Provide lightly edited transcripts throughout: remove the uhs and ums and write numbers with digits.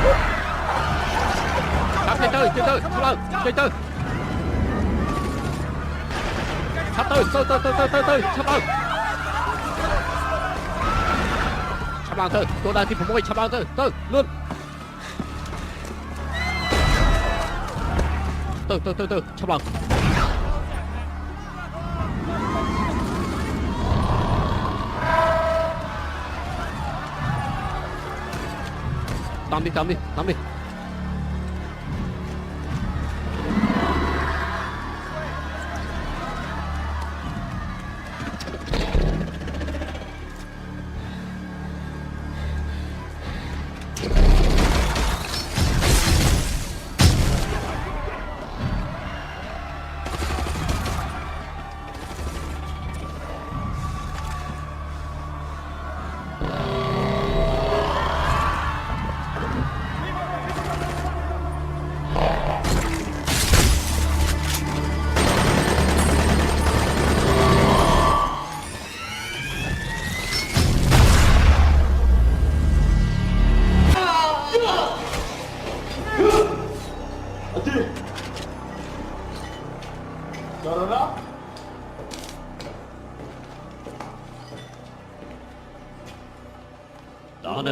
Chơi chơi chơi chơi chơi chơi sắp tới sắp bằng thôi tôi đang tìm một môi sắp bằng thôi luôn từ sắp bằng tắm đi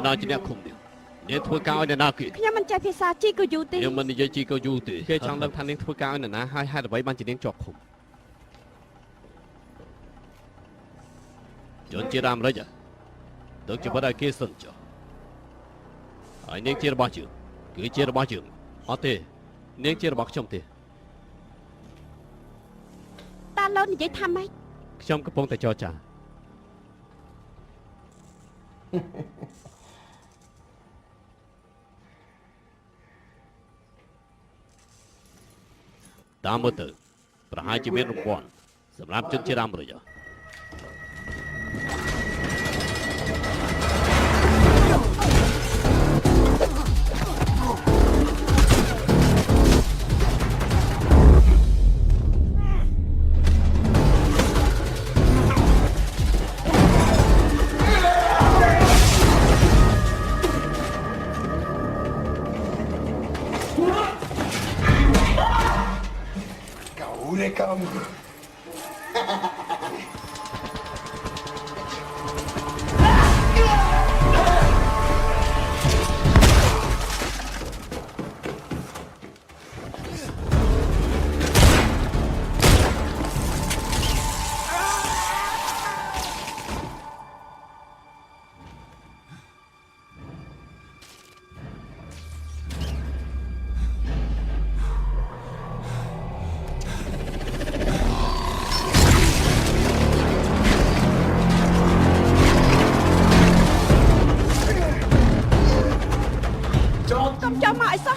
đó là chỉ nè không được để thua cao này nào kỹ nhưng mình chạy phía xa chi có dù tí nhưng mình giờ chỉ có dù tí cái trong lâm thanh niên thua cao này nè hai là bảy ban chỉ đến chọc không chọn chia làm đấy chứ được cho bắt đầu kia sân cho anh nên chia bao nhiêu cứ chia bao nhiêu ở đây nên chia bao trong đây ta lớn như vậy tham ấy trong cái phong tài cho trảតាមមើលទៅប្រហែលជាមានរង្វាន់សម្រាប់ជនជាតិអាមេរិកKamu. cho mọi sao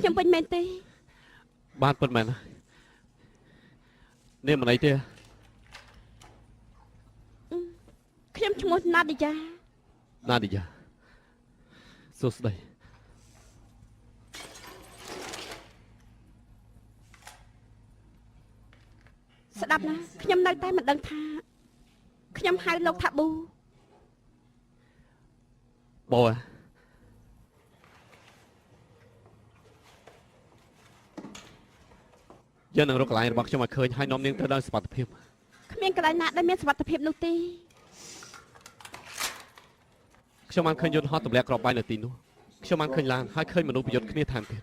ខ្ញុំវិញមែនទេបានពិតមែននេះមិនអីទេខ្ញុំឈ្មោះណាឌីយ៉ាសួស្តីស្ដាប់ណាខ្ញុំនៅតែមិនដឹងថាខ្ញុំហៅលោកថាប៊ូបូ យើងនឹងរកកន្លែងរបស់ខ្ញុំឲ្យឃើញហើយនាំនាងទៅដល់សុវត្ថិភាព គ្មានកន្លែងណាដែលមានសុវត្ថិភាពនោះទេ ខ្ញុំបានឃើញយន្តហោះទម្លាក់គ្រាប់បាយនៅទីនោះខ្ញុំបានឃើញឡានហើយឃើញមនុស្សប្រយុទ្ធគ្នាថែមទៀត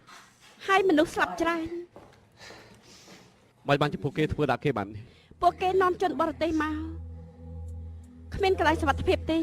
ហើយមនុស្សស្លាប់ច្រើន មិនបានជាពួកគេធ្វើដាក់គេបាននេះ ពួកគេនាំជនបរទេសមកគ្មានកន្លែងសុវត្ថិភាពទេ